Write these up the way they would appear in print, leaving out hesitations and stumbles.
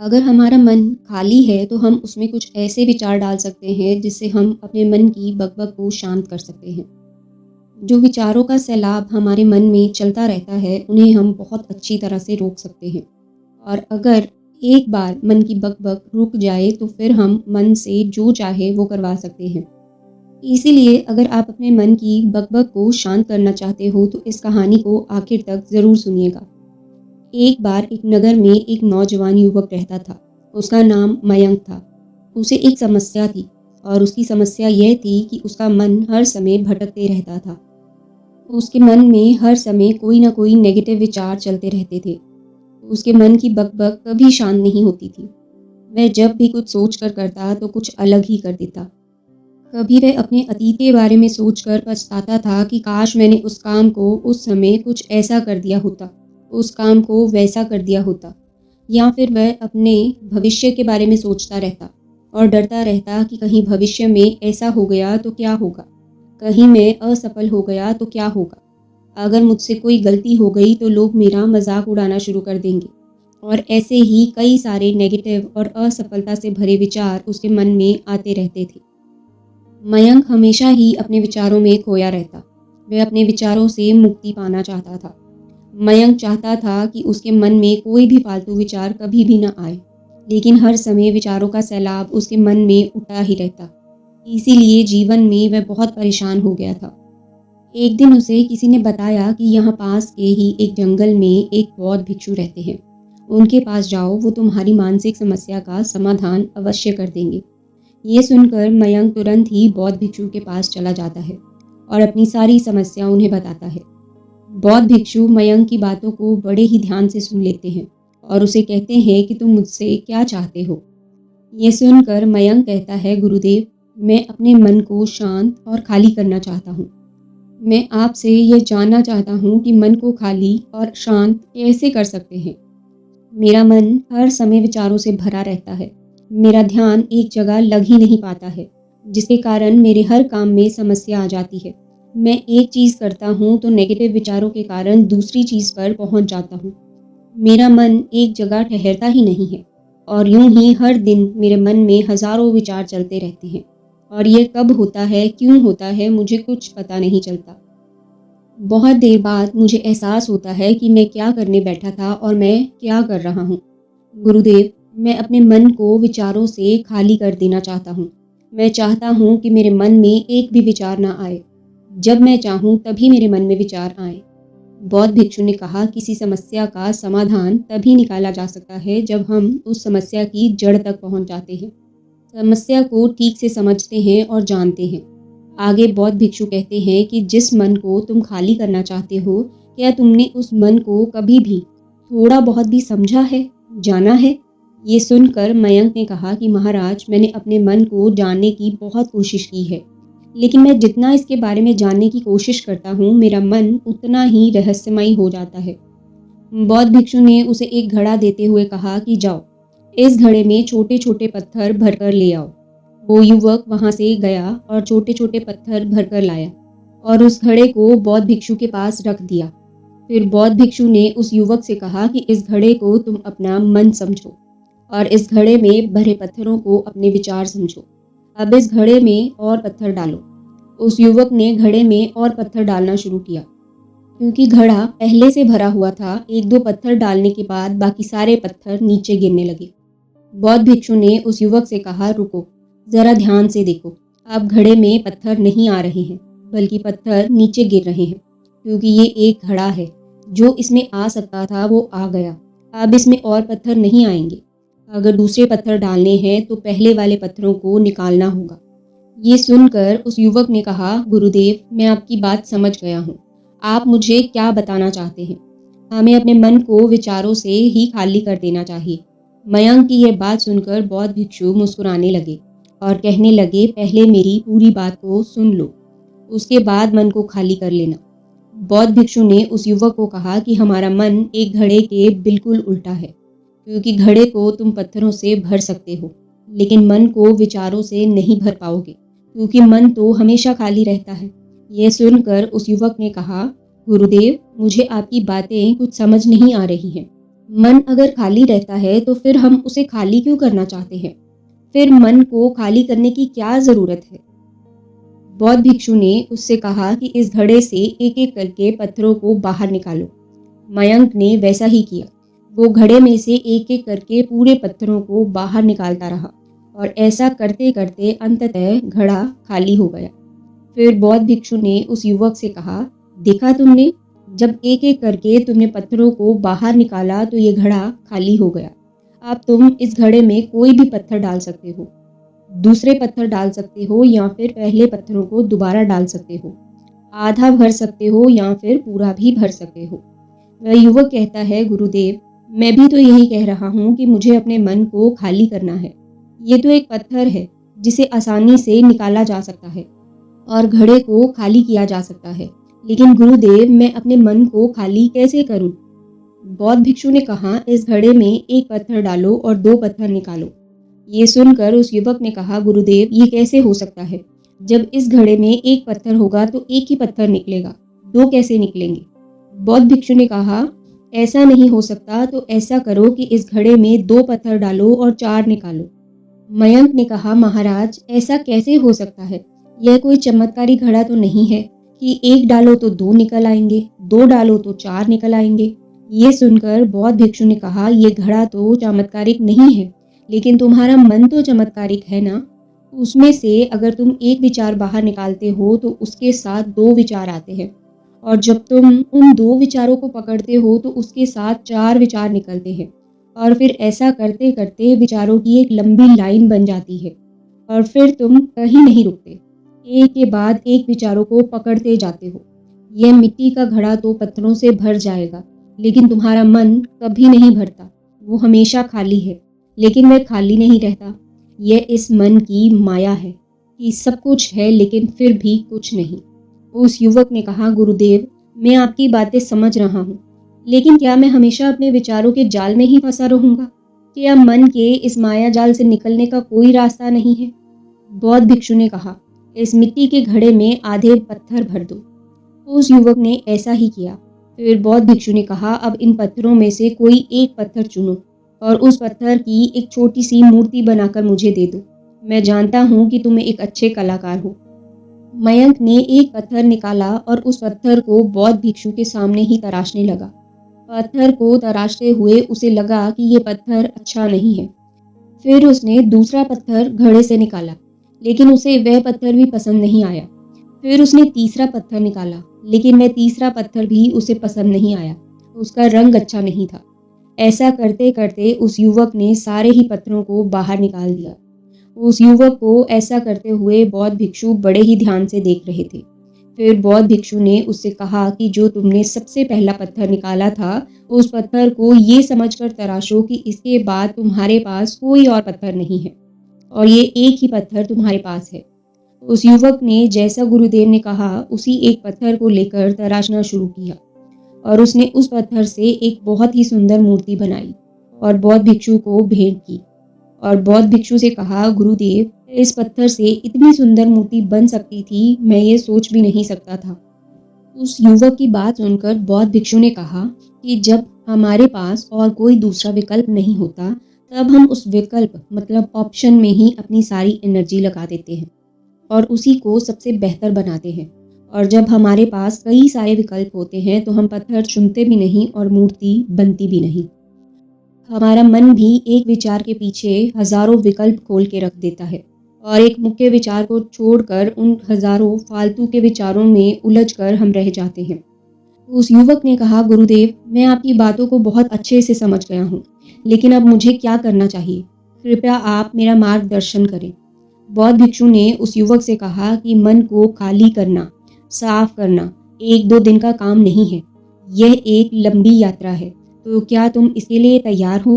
अगर हमारा मन खाली है तो हम उसमें कुछ ऐसे विचार डाल सकते हैं जिससे हम अपने मन की बकबक को शांत कर सकते हैं। जो विचारों का सैलाब हमारे मन में चलता रहता है उन्हें हम बहुत अच्छी तरह से रोक सकते हैं। और अगर एक बार मन की बकबक रुक जाए तो फिर हम मन से जो चाहे वो करवा सकते हैं। इसीलिए अगर आप अपने मन की बकबक को शांत करना चाहते हो तो इस कहानी को आखिर तक ज़रूर सुनिएगा। एक बार एक नगर में एक नौजवान युवक रहता था। उसका नाम मयंक था। उसे एक समस्या थी और उसकी समस्या यह थी कि उसका मन हर समय भटकते रहता था। उसके मन में हर समय कोई ना कोई नेगेटिव विचार चलते रहते थे। उसके मन की बकबक कभी शांत नहीं होती थी। वह जब भी कुछ सोच कर करता तो कुछ अलग ही कर देता। कभी वह अपने अतीत के बारे में सोचकर पछताता था कि काश मैंने उस काम को उस समय कुछ ऐसा कर दिया होता, उस काम को वैसा कर दिया होता। या फिर वह अपने भविष्य के बारे में सोचता रहता और डरता रहता कि कहीं भविष्य में ऐसा हो गया तो क्या होगा, कहीं मैं असफल हो गया तो क्या होगा, अगर मुझसे कोई गलती हो गई तो लोग मेरा मजाक उड़ाना शुरू कर देंगे। और ऐसे ही कई सारे नेगेटिव और असफलता से भरे विचार उसके मन में आते रहते थे। मयंक हमेशा ही अपने विचारों में खोया रहता। वह अपने विचारों से मुक्ति पाना चाहता था। मयंक चाहता था कि उसके मन में कोई भी फालतू विचार कभी भी न आए, लेकिन हर समय विचारों का सैलाब उसके मन में उठा ही रहता। इसीलिए जीवन में वह बहुत परेशान हो गया था। एक दिन उसे किसी ने बताया कि यहाँ पास के ही एक जंगल में एक बौद्ध भिक्षु रहते हैं। उनके पास जाओ, वो तुम्हारी मानसिक समस्या का समाधान अवश्य कर देंगे। ये सुनकर मयंक तुरंत ही बौद्ध भिक्षु के पास चला जाता है और अपनी सारी समस्या उन्हें बताता है। बौद्ध भिक्षु मयंक की बातों को बड़े ही ध्यान से सुन लेते हैं और उसे कहते हैं कि तुम मुझसे क्या चाहते हो। ये सुनकर मयंक कहता है, गुरुदेव, मैं अपने मन को शांत और खाली करना चाहता हूँ। मैं आपसे ये जानना चाहता हूँ कि मन को खाली और शांत कैसे कर सकते हैं। मेरा मन हर समय विचारों से भरा रहता है। मेरा ध्यान एक जगह लग ही नहीं पाता है, जिसके कारण मेरे हर काम में समस्या आ जाती है। मैं एक चीज़ करता हूँ तो नेगेटिव विचारों के कारण दूसरी चीज़ पर पहुँच जाता हूँ। मेरा मन एक जगह ठहरता ही नहीं है और यूं ही हर दिन मेरे मन में हज़ारों विचार चलते रहते हैं। और ये कब होता है, क्यों होता है, मुझे कुछ पता नहीं चलता। बहुत देर बाद मुझे एहसास होता है कि मैं क्या करने बैठा था और मैं क्या कर रहा हूँ। गुरुदेव, मैं अपने मन को विचारों से खाली कर देना चाहता हूँ। मैं चाहता हूँ कि मेरे मन में एक भी विचार ना आए। जब मैं चाहूँ तभी मेरे मन में विचार आए। बौद्ध भिक्षु ने कहा, किसी समस्या का समाधान तभी निकाला जा सकता है जब हम उस समस्या की जड़ तक पहुँच जाते हैं, समस्या को ठीक से समझते हैं और जानते हैं। आगे बौद्ध भिक्षु कहते हैं कि जिस मन को तुम खाली करना चाहते हो, क्या तुमने उस मन को कभी भी थोड़ा बहुत भी समझा है, जाना है? ये सुनकर मयंक ने कहा कि महाराज, मैंने अपने मन को जानने की बहुत कोशिश की है, लेकिन मैं जितना इसके बारे में जानने की कोशिश करता हूँ, मेरा मन उतना ही रहस्यमयी हो जाता है। बौद्ध भिक्षु ने उसे एक घड़ा देते हुए कहा कि जाओ, इस घड़े में छोटे छोटे पत्थर भरकर ले आओ। वो युवक वहां से गया और छोटे छोटे पत्थर भरकर लाया और उस घड़े को बौद्ध भिक्षु के पास रख दिया। फिर बौद्ध भिक्षु ने उस युवक से कहा कि इस घड़े को तुम अपना मन समझो और इस घड़े में भरे पत्थरों को अपने विचार समझो। अब इस घड़े में और पत्थर डालो। उस युवक ने घड़े में और पत्थर डालना शुरू किया। क्योंकि घड़ा पहले से भरा हुआ था, एक दो पत्थर डालने के बाद बाकी सारे पत्थर नीचे गिरने लगे। बौद्ध भिक्षु ने उस युवक से कहा, रुको, जरा ध्यान से देखो। अब घड़े में पत्थर नहीं आ रहे हैं, बल्कि पत्थर नीचे गिर रहे हैं, क्योंकि ये एक घड़ा है। जो इसमें आ सकता था वो आ गया। अब इसमें और पत्थर नहीं आएंगे। अगर दूसरे पत्थर डालने हैं तो पहले वाले पत्थरों को निकालना होगा। ये सुनकर उस युवक ने कहा, गुरुदेव, मैं आपकी बात समझ गया हूँ। आप मुझे क्या बताना चाहते हैं? हमें अपने मन को विचारों से ही खाली कर देना चाहिए। मयंक की यह बात सुनकर बौद्ध भिक्षु मुस्कुराने लगे और कहने लगे, पहले मेरी पूरी बात को सुन लो, उसके बाद मन को खाली कर लेना। बौद्ध भिक्षु ने उस युवक को कहा कि हमारा मन एक घड़े के बिल्कुल उल्टा है, क्योंकि घड़े को तुम पत्थरों से भर सकते हो, लेकिन मन को विचारों से नहीं भर पाओगे, क्योंकि मन तो हमेशा खाली रहता है। यह सुनकर उस युवक ने कहा, गुरुदेव, मुझे आपकी बातें कुछ समझ नहीं आ रही हैं। मन अगर खाली रहता है तो फिर हम उसे खाली क्यों करना चाहते हैं? फिर मन को खाली करने की क्या ज़रूरत है? बौद्ध भिक्षु ने उससे कहा कि इस घड़े से एक-एक करके पत्थरों को बाहर निकालो। मयंक ने वैसा ही किया। वो घड़े में से एक-एक करके पूरे पत्थरों को बाहर निकालता रहा और ऐसा करते-करते अंततः घड़ा खाली हो गया। फिर बौद्ध भिक्षु ने उस युवक से कहा, देखा तुमने? जब एक-एक करके तुमने पत्थरों को बाहर निकाला तो ये घड़ा खाली हो गया। अब तुम इस घड़े में कोई भी पत्थर डाल सकते हो। दूसरे पत्थर डाल सकते हो या फिर पहले पत्थरों को दोबारा डाल सकते हो। आधा भर सकते हो या फिर पूरा भी भर सकते हो। वह युवक कहता है, गुरुदेव, मैं भी तो यही कह रहा हूँ कि मुझे अपने मन को खाली करना है। ये तो एक पत्थर है जिसे आसानी से निकाला जा सकता है और घड़े को खाली किया जा सकता है। लेकिन गुरुदेव, मैं अपने मन को खाली कैसे करूं? बौद्ध भिक्षु ने कहा, इस घड़े में एक पत्थर डालो और दो पत्थर निकालो। ये सुनकर उस युवक ने कहा, गुरुदेव, ये कैसे हो सकता है? जब इस घड़े में एक पत्थर होगा तो एक ही पत्थर निकलेगा, दो कैसे निकलेंगे? बौद्ध भिक्षु ने कहा, ऐसा नहीं हो सकता, तो ऐसा करो कि इस घड़े में दो पत्थर डालो और चार निकालो। मयंक ने कहा, महाराज, ऐसा कैसे हो सकता है? यह कोई चमत्कारी घड़ा तो नहीं है कि एक डालो तो दो निकल आएंगे, दो डालो तो चार निकल आएंगे। ये सुनकर बौद्ध भिक्षु ने कहा, ये घड़ा तो चमत्कारिक नहीं है, लेकिन तुम्हारा मन तो चमत्कारिक है ना। उसमें से अगर तुम एक विचार बाहर निकालते हो तो उसके साथ दो विचार आते हैं, और जब तुम उन दो विचारों को पकड़ते हो तो उसके साथ चार विचार निकलते हैं, और फिर ऐसा करते करते विचारों की एक लंबी लाइन बन जाती है और फिर तुम कहीं नहीं रुकते, एक के बाद एक विचारों को पकड़ते जाते हो। यह मिट्टी का घड़ा तो पत्थरों से भर जाएगा, लेकिन तुम्हारा मन कभी नहीं भरता। वो हमेशा खाली है, लेकिन वह खाली नहीं रहता। यह इस मन की माया है कि सब कुछ है लेकिन फिर भी कुछ नहीं। उस युवक ने कहा, गुरुदेव, मैं आपकी बातें समझ रहा हूँ, लेकिन क्या मैं हमेशा अपने विचारों के जाल में ही फंसा रहूंगा? क्या मन के इस माया जाल से निकलने का कोई रास्ता नहीं है? बौद्ध भिक्षु ने कहा, इस मिट्टी के घड़े में आधे पत्थर भर दो। उस युवक ने ऐसा ही किया। फिर बौद्ध भिक्षु ने कहा, अब इन पत्थरों में से कोई एक पत्थर चुनो और उस पत्थर की एक छोटी सी मूर्ति बनाकर मुझे दे दो। मैं जानता हूँ कि तुम एक अच्छे कलाकार हो। मयंक ने एक पत्थर निकाला और उस पत्थर को बौद्ध भिक्षु के सामने ही तराशने लगा। पत्थर को तराशते हुए उसे लगा कि ये पत्थर अच्छा नहीं है। फिर उसने दूसरा पत्थर घड़े से निकाला, लेकिन उसे वह पत्थर भी पसंद नहीं आया। फिर उसने तीसरा पत्थर निकाला, लेकिन वह तीसरा पत्थर भी उसे पसंद नहीं आया। उसका रंग अच्छा नहीं था। ऐसा करते करते उस युवक ने सारे ही पत्थरों को बाहर निकाल दिया। उस युवक को ऐसा करते हुए बौद्ध भिक्षु बड़े ही ध्यान से देख रहे थे। फिर बौद्ध भिक्षु ने उससे कहा कि जो तुमने सबसे पहला पत्थर निकाला था, उस पत्थर को ये समझकर तराशो कि इसके बाद तुम्हारे पास कोई और पत्थर नहीं है और ये एक ही पत्थर तुम्हारे पास है। उस युवक ने जैसा गुरुदेव ने कहा उसी एक पत्थर को लेकर तराशना शुरू किया और उसने उस पत्थर से एक बहुत ही सुंदर मूर्ति बनाई और बौद्ध भिक्षु को भेंट की। और बौद्ध भिक्षु से कहा, गुरुदेव, इस पत्थर से इतनी सुंदर मूर्ति बन सकती थी, मैं ये सोच भी नहीं सकता था। उस युवक की बात सुनकर बौद्ध भिक्षु ने कहा कि जब हमारे पास और कोई दूसरा विकल्प नहीं होता, तब हम उस विकल्प मतलब ऑप्शन में ही अपनी सारी एनर्जी लगा देते हैं और उसी को सबसे बेहतर बनाते हैं। और जब हमारे पास कई सारे विकल्प होते हैं तो हम पत्थर चुनते भी नहीं और मूर्ति बनती भी नहीं। हमारा मन भी एक विचार के पीछे हजारों विकल्प खोल के रख देता है और एक मुख्य विचार को छोड़कर उन हजारों फालतू के विचारों में उलझकर हम रह जाते हैं। उस युवक ने कहा, गुरुदेव, मैं आपकी बातों को बहुत अच्छे से समझ गया हूँ, लेकिन अब मुझे क्या करना चाहिए? कृपया आप मेरा मार्गदर्शन करें। बौद्ध भिक्षु ने उस युवक से कहा कि मन को खाली करना, साफ करना एक दो दिन का काम नहीं है। यह एक लंबी यात्रा है, तो क्या तुम इसके लिए तैयार हो?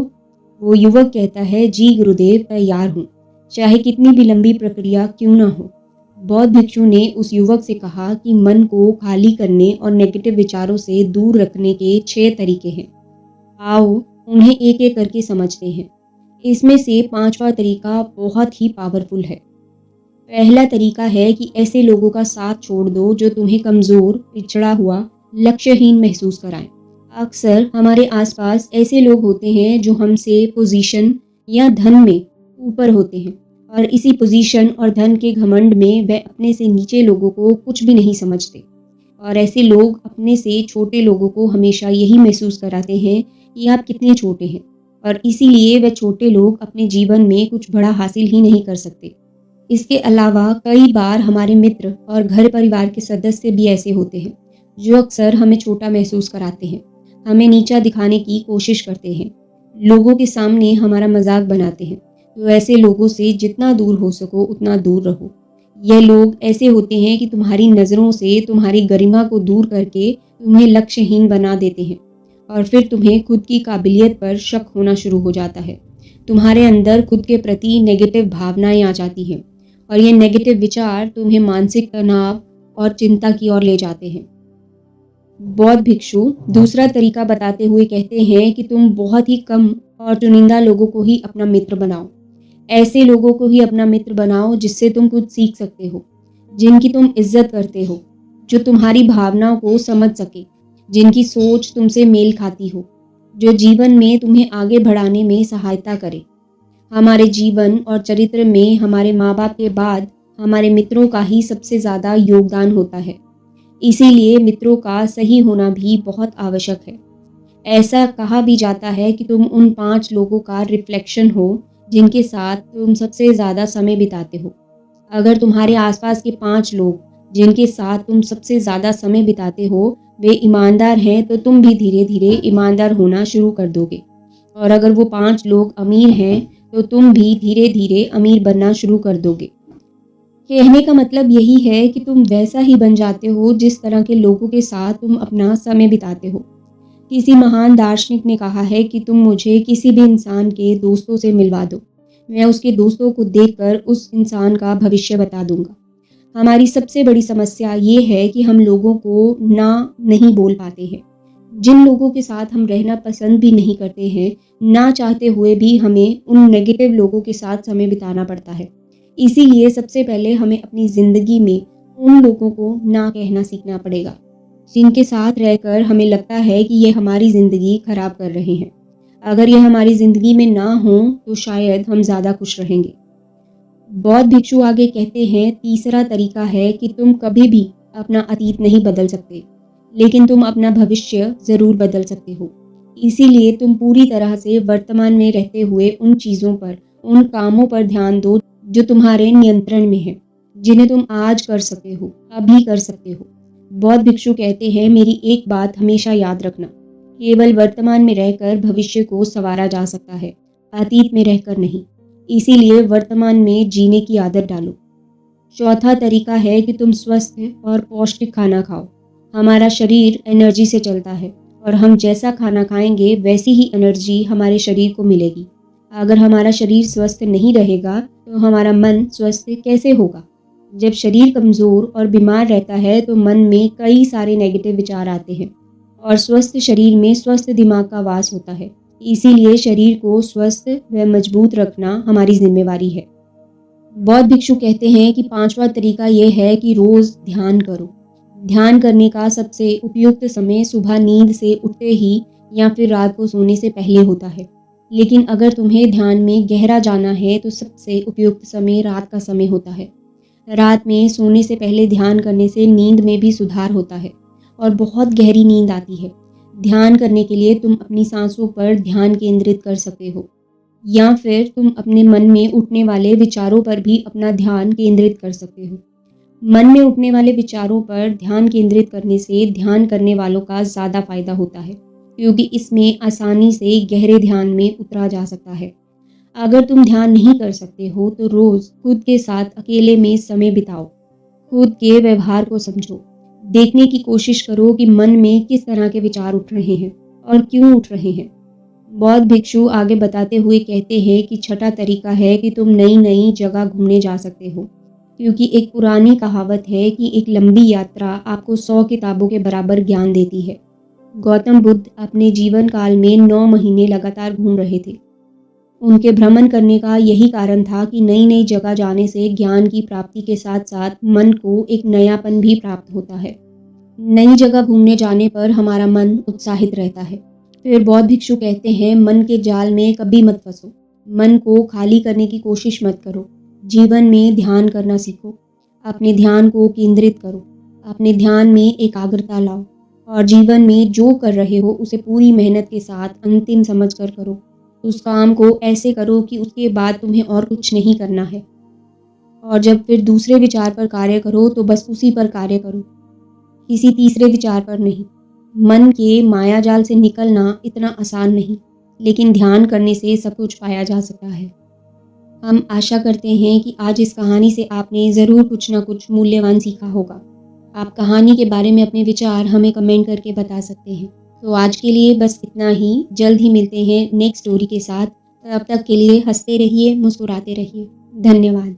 वो युवक कहता है, जी गुरुदेव, तैयार हूँ, चाहे कितनी भी लंबी प्रक्रिया क्यों न हो। बौद्ध भिक्षु ने उस युवक से कहा कि मन को खाली करने और नेगेटिव विचारों से दूर रखने के 6 तरीके हैं। आओ उन्हें एक एक करके समझते हैं। इसमें से 5वां तरीका बहुत ही पावरफुल है। पहला तरीका है कि ऐसे लोगों का साथ छोड़ दो जो तुम्हें कमज़ोर, पिछड़ा हुआ, लक्ष्यहीन महसूस कराएं। अक्सर हमारे आसपास ऐसे लोग होते हैं जो हमसे पोजीशन या धन में ऊपर होते हैं और इसी पोजीशन और धन के घमंड में वे अपने से नीचे लोगों को कुछ भी नहीं समझते और ऐसे लोग अपने से छोटे लोगों को हमेशा यही महसूस कराते हैं कि आप कितने छोटे हैं और इसीलिए वे छोटे लोग अपने जीवन में कुछ बड़ा हासिल ही नहीं कर सकते। इसके अलावा कई बार हमारे मित्र और घर परिवार के सदस्य भी ऐसे होते हैं जो अक्सर हमें छोटा महसूस कराते हैं, हमें नीचा दिखाने की कोशिश करते हैं, लोगों के सामने हमारा मजाक बनाते हैं। तो ऐसे लोगों से जितना दूर हो सको उतना दूर रहो। यह लोग ऐसे होते हैं कि तुम्हारी नज़रों से तुम्हारी गरिमा को दूर करके तुम्हें लक्ष्यहीन बना देते हैं और फिर तुम्हें खुद की काबिलियत पर शक होना शुरू हो जाता है। तुम्हारे अंदर खुद के प्रति नेगेटिव भावनाएं आ जाती हैं और ये नेगेटिव विचार तुम्हें मानसिक तनाव और चिंता की ओर ले जाते हैं। बौद्ध भिक्षु दूसरा तरीका बताते हुए कहते हैं कि तुम बहुत ही कम और चुनिंदा लोगों को ही अपना मित्र बनाओ। ऐसे लोगों को ही अपना मित्र बनाओ जिससे तुम कुछ सीख सकते हो, जिनकी तुम इज्जत करते हो, जो तुम्हारी भावनाओं को समझ सके, जिनकी सोच तुमसे मेल खाती हो, जो जीवन में तुम्हें आगे बढ़ाने में सहायता करे। हमारे जीवन और चरित्र में हमारे माँ बाप के बाद हमारे मित्रों का ही सबसे ज़्यादा योगदान होता है। इसीलिए मित्रों का सही होना भी बहुत आवश्यक है। ऐसा कहा भी जाता है कि तुम उन 5 लोगों का रिफ्लेक्शन हो जिनके साथ तुम सबसे ज़्यादा समय बिताते हो। अगर तुम्हारे आसपास के 5 लोग जिनके साथ तुम सबसे ज़्यादा समय बिताते हो वे ईमानदार हैं तो तुम भी धीरे धीरे ईमानदार होना शुरू कर दोगे और अगर वो 5 लोग अमीर हैं तो तुम भी धीरे धीरे अमीर बनना शुरू कर दोगे। कहने का मतलब यही है कि तुम वैसा ही बन जाते हो जिस तरह के लोगों के साथ तुम अपना समय बिताते हो। किसी महान दार्शनिक ने कहा है कि तुम मुझे किसी भी इंसान के दोस्तों से मिलवा दो, मैं उसके दोस्तों को देखकर उस इंसान का भविष्य बता दूंगा। हमारी सबसे बड़ी समस्या ये है कि हम लोगों को ना नहीं बोल पाते हैं। जिन लोगों के साथ हम रहना पसंद भी नहीं करते हैं, ना चाहते हुए भी हमें उन नेगेटिव लोगों के साथ समय बिताना पड़ता है। इसीलिए सबसे पहले हमें अपनी ज़िंदगी में उन लोगों को ना कहना सीखना पड़ेगा जिनके साथ रहकर हमें लगता है कि ये हमारी ज़िंदगी खराब कर रहे हैं। अगर ये हमारी ज़िंदगी में ना हो तो शायद हम ज़्यादा खुश रहेंगे। बौद्ध भिक्षु आगे कहते हैं तीसरा तरीका है कि तुम कभी भी अपना अतीत नहीं बदल सकते, लेकिन तुम अपना भविष्य ज़रूर बदल सकते हो। इसीलिए तुम पूरी तरह से वर्तमान में रहते हुए उन चीज़ों पर, उन कामों पर ध्यान दो जो तुम्हारे नियंत्रण में है, जिन्हें तुम आज कर सकते हो, अभी कर सकते हो। बौद्ध भिक्षु कहते हैं मेरी एक बात हमेशा याद रखना, केवल वर्तमान में रहकर भविष्य को संवारा जा सकता है, अतीत में रहकर नहीं। इसीलिए वर्तमान में जीने की आदत डालो। चौथा तरीका है कि तुम स्वस्थ और पौष्टिक खाना खाओ। हमारा शरीर एनर्जी से चलता है और हम जैसा खाना खाएंगे वैसी ही एनर्जी हमारे शरीर को मिलेगी। अगर हमारा शरीर स्वस्थ नहीं रहेगा तो हमारा मन स्वस्थ कैसे होगा? जब शरीर कमज़ोर और बीमार रहता है तो मन में कई सारे नेगेटिव विचार आते हैं और स्वस्थ शरीर में स्वस्थ दिमाग का वास होता है। इसीलिए शरीर को स्वस्थ व मजबूत रखना हमारी जिम्मेवारी है। बौद्ध भिक्षु कहते हैं कि 5वां तरीका यह है कि रोज़ ध्यान करो। ध्यान करने का सबसे उपयुक्त समय सुबह नींद से उठते ही या फिर रात को सोने से पहले होता है, लेकिन अगर तुम्हें ध्यान में गहरा जाना है तो सबसे उपयुक्त समय रात का समय होता है। रात में सोने से पहले ध्यान करने से नींद में भी सुधार होता है और बहुत गहरी नींद आती है। ध्यान करने के लिए तुम अपनी सांसों पर ध्यान केंद्रित कर सकते हो या फिर तुम अपने मन में उठने वाले विचारों पर भी अपना ध्यान केंद्रित कर सकते हो। मन में उठने वाले विचारों पर ध्यान केंद्रित करने से ध्यान करने वालों का ज़्यादा फायदा होता है, क्योंकि इसमें आसानी से गहरे ध्यान में उतरा जा सकता है। अगर तुम ध्यान नहीं कर सकते हो तो रोज़ खुद के साथ अकेले में समय बिताओ। खुद के व्यवहार को समझो, देखने की कोशिश करो कि मन में किस तरह के विचार उठ रहे हैं और क्यों उठ रहे हैं। बौद्ध भिक्षु आगे बताते हुए कहते हैं कि छठा तरीका है कि तुम नई नई जगह घूमने जा सकते हो, क्योंकि एक पुरानी कहावत है कि एक लंबी यात्रा आपको 100 किताबों के बराबर ज्ञान देती है। गौतम बुद्ध अपने जीवन काल में 9 महीने लगातार घूम रहे थे। उनके भ्रमण करने का यही कारण था कि नई नई जगह जाने से ज्ञान की प्राप्ति के साथ साथ मन को एक नयापन भी प्राप्त होता है। नई जगह घूमने जाने पर हमारा मन उत्साहित रहता है। फिर बौद्ध भिक्षु कहते हैं, मन के जाल में कभी मत फंसो। मन को खाली करने की कोशिश मत करो। जीवन में ध्यान करना सीखो। अपने ध्यान को केंद्रित करो। अपने ध्यान में एकाग्रता लाओ और जीवन में जो कर रहे हो उसे पूरी मेहनत के साथ अंतिम समझकर करो। उस काम को ऐसे करो कि उसके बाद तुम्हें और कुछ नहीं करना है। और जब फिर दूसरे विचार पर कार्य करो तो बस उसी पर कार्य करो, किसी तीसरे विचार पर नहीं। मन के मायाजाल से निकलना इतना आसान नहीं, लेकिन ध्यान करने से सब कुछ पाया जा सकता है। हम आशा करते हैं कि आज इस कहानी से आपने ज़रूर कुछ ना कुछ मूल्यवान सीखा होगा। आप कहानी के बारे में अपने विचार हमें कमेंट करके बता सकते हैं। तो आज के लिए बस इतना ही। जल्द ही मिलते हैं नेक्स्ट स्टोरी के साथ। तब तक के लिए हंसते रहिए, मुस्कुराते रहिए। धन्यवाद।